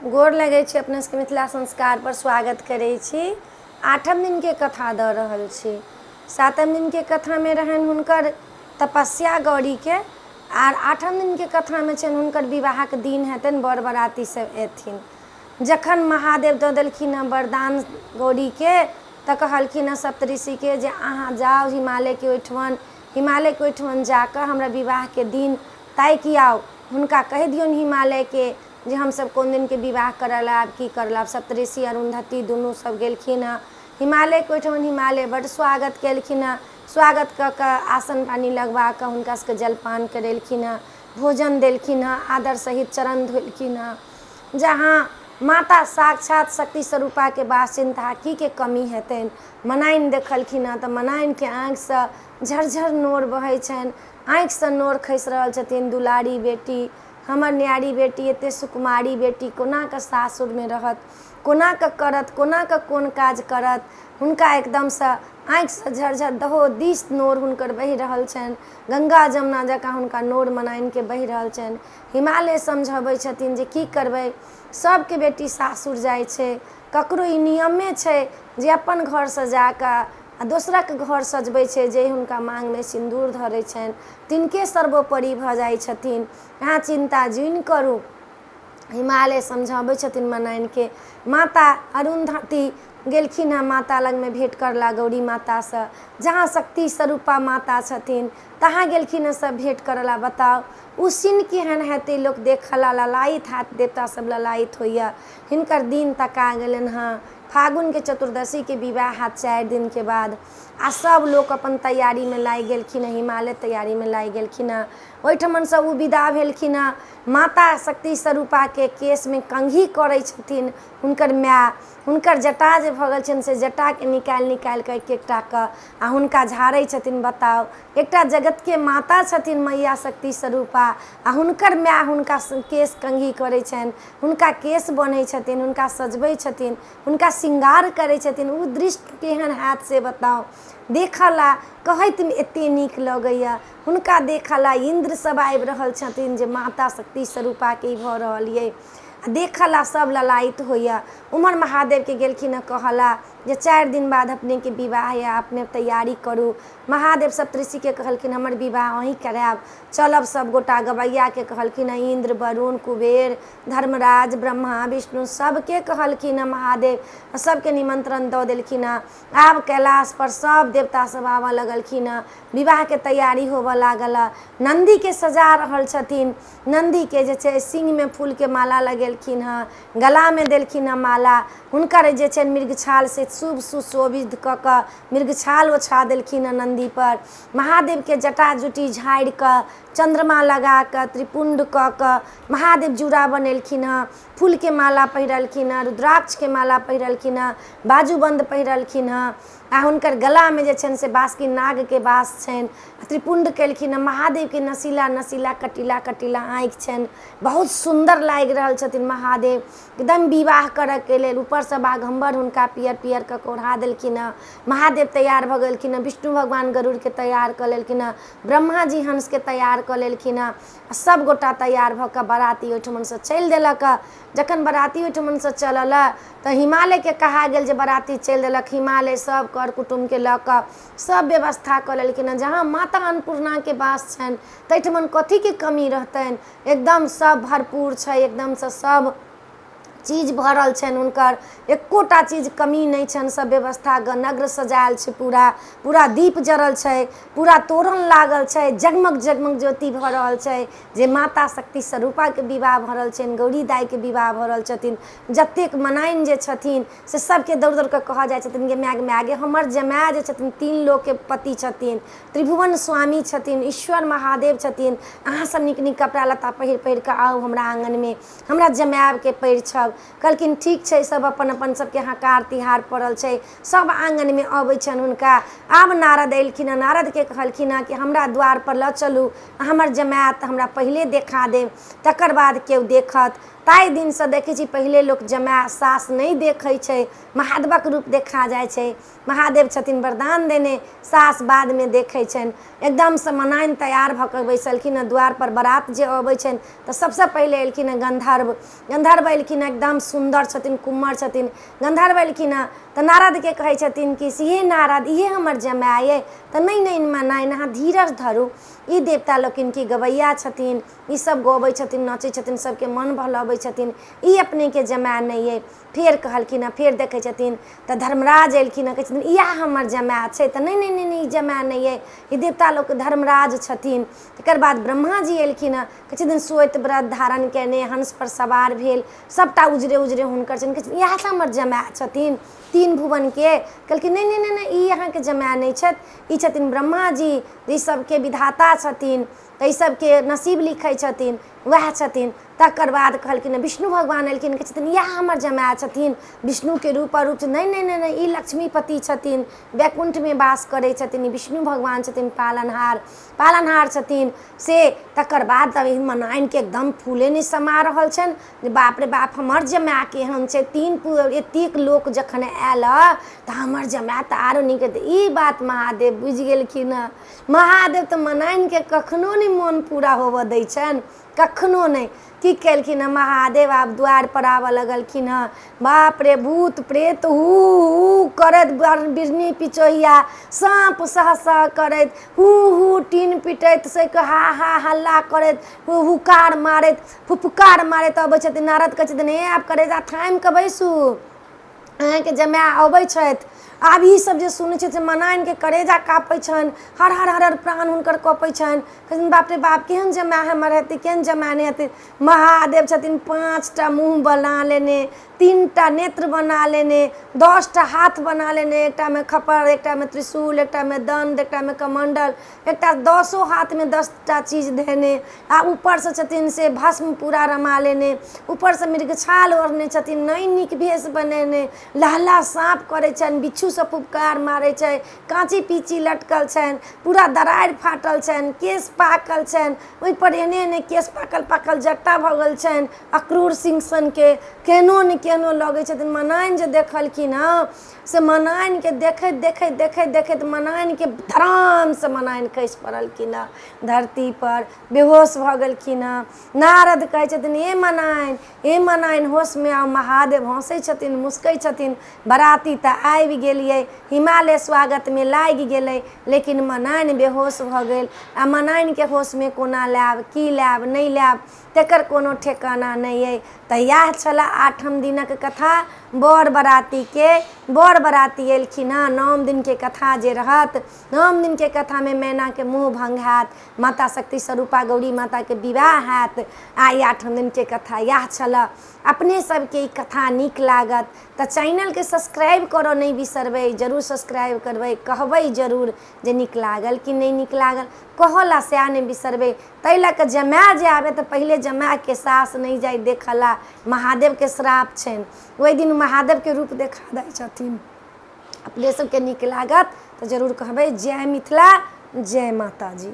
गोर लगै छी अपने सबके मिथिला संस्कार पर स्वागत करै छी। आठम दिन के कथा दऽ रहल छी। सातम दिन के कथा में रहन हुनकर तपस्या गौरी के, आर आठम दिन के कथा में छन हुनकर विवाह के दिन हेतन, बर बराती सब एथिन। जखन महादेव दऽ देलखिन वरदान गौरी के तऽ कहलखिन सप्तऋषि के जे अहाँ जाओ हिमालय के ओहिठमन जाकर हमरा विवाह के दिन तय कियाओ। हुनका कह दियौन हिमालय के जे हम सब कोन दिन के विवाह करल आब की करल। सप्तऋषि अरुंधति दुनू सब गेलखिन हिमालय के ओहिठमन। हिमालय बड़ स्वागत केलखिन। स्वागत कऽ कऽ आसन पानी लगवा कऽ हुनका सबके जलपान करेलखिन, भोजन देलखिन, आदर सहित चरण धोलखिन। जहाँ माता साक्षात शक्ति स्वरूपा के बासिन था की के कमी हेतन। मनाइन देखलखिन तऽ मनाइन के आँखि से झरझर नोर बहै छनि, आँखि से नोर खसि रहल छथिन। दुलारी बेटी, हमर न्यारी बेटी, एते सुकुमारी बेटी कोना के सासुर में रहत, कोना के करत, कोना के कोन काज करत। हुनका एकदम से आँखि से झरझर दहो दिस नोर हुनकर बहि रहल छनि। गंगा जमुना जकाँ हुनका नोर मनाइन के बहि रहल छनि। हिमालय समझबै छथिन जे की करबै, सबके बेटी सासुर जाइ छै, ककरो ई नियमे छै जे अपन घर से जाकऽ आ दोसरा के घर सजबै छै, जे हुनका मांग में सिंदूर धरै छनि तिनके सर्वोपरि भऽ जाइ छथिन। अहाँ चिंता जुइन करू। हिमालय समझाबै छथिन मनाइन के। माता अरुंधति गेलखिन माता लग में भेंट करला गौरी माता से। जहाँ शक्ति स्वरूपा माता छथिन तहाँ गेलखिन सब भेंट करला। बताओ उसिन केहन हेतै, लोक देखला ललायत हाथ, देवता सब ललायत होइया। हिनकर दिन तका गेलन फागुन के चतुर्दशी के विवाह हाथ 4 दिन के बाद। आ सब लोग अपन तैयारी में लागि गेलखिन। हिमालय तैयारी में लागि गेलखिन। ओहिठमन से उ विदा भेलखिन। माता शक्ति स्वरूपा के केस में कंघी करै छथिन हुनकर माय। हुनकर जटा जे भऽ गेल छनि से जटा के निकालि कऽ एक एकटा कऽ आ हुनका झाड़ै छथिन। बताओ एकटा जगत के माता छथिन मैया शक्ति स्वरूपा, आ हुनकर माय हुनका केस कंघी करै छनि, हुनका केस बनै छथिन, हुनका सजबै छथिन, हुनका श्रृंगार करै छथिन। उ दृश्य केहन हैत से बताओ। देखला कहैत में एते नीक लगैया। हुनका देखला इंद्र सब आबि रहल छथिन जे माता शक्ति स्वरूपा के ई भऽ रहल ये। देखला सब ललायत होइया। उमर महादेव के गेलखिन कहला जे 4 दिन बाद अपने के विवाह या, अपने तैयारी करू। महादेव सप्तऋषि के कहलखिन हमर विवाह वहीं करायब, चलब सब गोटा। गवैया के कहलखिन इंद्र, वरुण, कुबेर, धर्मराज, ब्रह्मा, विष्णु सबके कहलखिन महादेव। सबके निमंत्रण दऽ देलखिन। आब कैलाश पर सब देवता सब आवा लगलखिन। विवाह के तैयारी होबऽ लागल। नंदी के सजा रहल छथिन। नंदी के जे छै सिंह में फूल के माला लगेलखिन, गला में देलखिन माला। हुनकर जे छै मृगछाल से शुभ सुशोभित कऽ कऽ मृगछाल ओछा देलखिन नंदी पर। महादेव के जटा जुटी झाड़ि कऽ, चंद्रमा लगा कऽ, त्रिपुंड कऽ कऽ महादेव जूड़ा बनेलखिन। फूल के माला पहिरलखिन, रुद्राक्ष के माला पहिरलखिन, बाजूबंद पहिरलखिन। आ हुनकर गला में जे छनि से बासुकी नाग के बास छनि। त्रिपुंड केलखिन। महादेव के नशीला नशीला कटीला कटीला आँखि छनि। बहुत सुंदर लागि रहल छथिन महादेव, एकदम विवाह करऽ के लेल। ऊपर से बाघम्बर हुनका पियर पियर कऽ ओढ़ा देलखिन। महादेव तैयार भऽ गेलखिन। विष्णु भगवान गरुड़ के तैयार कऽ लेलखिन। ब्रह्मा जी हंस के तैयार कऽ लेलखिन। सब गोटा तैयार भऽ कऽ बराती ओहिठमन से चलि देलक। जखन बराती ओहिठमन से चलल तऽ हिमालय के कहा गेल जे बराती चलि देलक। हिमालय सब कर कुटुम्ब के लऽ कऽ सब व्यवस्था कऽ लेलखिन। जहाँ माता अन्नपूर्णा के वास छनि तहिठमन कथी के कमी रहतनि। एकदम सब भरपूर छै, एकदम से सब चीज भरल छनि। हुनकर एकोटा चीज कमी नहीं छनि। सब व्यवस्था नग्र सजायल छै। पूरा दीप जरल छै, पूरा तोरण लागल छै, जगमग जगमग ज्योति भऽ रहल छै। जे माता शक्ति स्वरूपा के विवाह भऽ रहल छनि, गौरी दाई के विवाह भऽ रहल छथिन। जतेक मनाइन जे छथिन से सबके दौड़ दौड़ कऽ कहऽ जाइ छथिन गे माय गे हमर जमाय जे छथिन 3 लोक के पति छथिन, त्रिभुवन स्वामी छथिन, ईश्वर महादेव छथिन। अहाँ सब नीक नीक कपड़ा लत्ता पहिर कऽ आउ हमरा आंगन में, हमरा जमाय के परिछब। कहलखिन ठीक छै। सब अपन अपन सबके हकार तिहार पड़ल छै, सब आंगन में अबै छनि हुनका। आब नारद एलखिन। नारद के कहलखिन कि हमरा द्वार पर लऽ चलू, हमर जमात हमरा पहिले देखा देब, तकर बाद केओ देखत। ताहि दिनसँ देखै छी पहिले लोक जमाय सास नहि देखै छै, महादेवक रूप देखा जाइ छै। महादेव छथिन वरदान देने, सास बादमे देखै छनि। एकदमसँ मनाइन तैयार भऽ कऽ बैसलखिन हँ द्वारपर। बारात जे अबै छनि तऽ सबसँ पहिले एलखिन हँ गन्धर्व। गन्धर्व एलखिन हँ, एकदम सुन्दर छथिन, कुम्हर छथिन। गन्धर्व एलखिन हँ तऽ नारदके कहै छथिन कि से ये नारद, इहे हमर जमाय अइ। तऽ नहीं मनाइन, अहाँ धीरज धरू। ई देवता लोकनि की गवैया छथिन, ई सब गबै छथिन, नाचै छथिन, सबके मन बहलाबै छथिन, ई अपनेके जमाय नहीं अइ। फेर कहलखिन हँ, फेर देखै छथिन तऽ धर्मराज एलखिन हँ, कहै छथिन इएह हमर जमाय छै। तऽ नहीं ई जमाय नहीं अइ, ई देवता लोक धर्मराज छथिन। तकर बाद ब्रह्मा जी एलखिन हँ, कहै छथिन श्वेत व्रत धारण केने, हंस पर सवार भेल, सबटा उजरे उजरे हुनकर छनि। कहै छथिन इएह हमर जमाय छथिन तीन भुवनके। कहलखिन नहीं ई अहाँके जमाय नहीं छथि, ई छथिन ब्रह्मा जी, ई सबके विधाता छथिन, तऽ ई सबके नसीब लिखै छथिन, वएह छथिन। तकर बाद कहलखिन विष्णु भगवान एलखिन, कहै छथिन इएह हमर जमाय छथिन, विष्णुके रूप नहीं ई लक्ष्मीपति छथिन, वैकुंठमे वास करै छथिन, ई विष्णु भगवान छथिन, पालनहार छथिन से। तकर बाद तब मनाइनके एकदम फूले नहि समा रहल छनि जे बाप रे बाप हमर जमाय केहन छै। एतेक लोक जखन आयल तऽ हमर जमाय तऽ आरो नीक। ई बात महादेव बुझि गेलखिन हँ। महादेव तऽ मनाइनके कखनो नहि मोन पूरा होबऽ दै छनि, कखनो नहीं। की केलखिन हँ महादेव, आब द्वार पर आबऽ लगलखिन हँ। बाप रे भूत प्रेत हू करैत, बिरनी पिचोहिया साँप सह करैत, हू टीन पिटैत, से हा हल्ला करैत, हुकार मारैत, फुफकार मारैत अबै छथिन। नारद कहै छथिन हे आब करेजा थामि कऽ बैसू, अहाँके जमाय अबै छथि। आब ई सब जे सुनै छै से मनाइनके करेजा कापै छनि, हर हर प्राण हुनकर कपै छनि। कहथिन बाप रे बाप केहन जमाय हमर हेतै, केहन जमाय नहीं हेतै। महादेव छथिन 5टा मुँह बना लेने, 3टा नेत्र बना लेने, 10टा हाथ बना लेने, एकटा में खपर, एकटा में त्रिशूल, एकटा में दंड, एकटा में कमंडल, एकटा 10 हाथ में 10टा चीज देने। आ ऊपर से छथिन से भस्म पूरा रमा लेने, ऊपर से मृगछाल ओढ़ने छथिन, नई नीक भेष बनेने, लहला साँप करै छनि, बिच्छू से फुफकार मारै छै, काँची पीची लटकल छनि, पूरा दरारि फाटल छनि, केश पाकल छनि, ओहिपर एने केश पाकल जट्टा भऽ गेल छनि, अक्रूर सिंह सनके केहनो ने केहनो लगै छथिन। मनाइन जे देखलखिन हँ से मनाइनके देखैत मनाइनके धराम से मनाइन खसि पड़लखिन हँ धरती पर, बेहोश भऽ गेलखिन हँ। नारद कहै छथिन हे मनाइन होशमे आउ। महादेव हँसै छथिन, मुस्कै छथिन। बराती तऽ आबि गेलियै, हिमालय स्वागतमे लागि गेलै, लेकिन मनाइन बेहोश भऽ गेल। आ मनाइनके होशमे कोना लायब, की लायब नहीं लायब, तेकर कोनो ठेकाना नहीं अइ। तऽ इएह छल 8म दिनक कथा। बर बराती एलखिन हँ। 9 दिनके कथा जे रहत, 9 दिनके कथामे मैनाके मुँह भंग हैत, माता शक्ति स्वरूपा गौरी माताके विवाह हैत। आ 8म दिनके कथा इएह छल। अपने सबके ई कथा नीक लागत तऽ चैनलके सब्सक्राइब करऽ नहीं बिसरबै, जरूर सब्सक्राइब करबै। कहबै जरूर जे नीक लागल कि नहीं नीक लागल, कहला सएह नहीं बिसरबै। ताहि लऽ कऽ जमाय जे आबै तऽ पहिले जमायके सास नहीं जाइ देखला, महादेवके श्राप छनि, ओहि दिन महादेवके रूप देखा दै छथिन। अपने सबके नीक लागत तऽ जरूर कहबै। जय मिथिला, जय माता जी।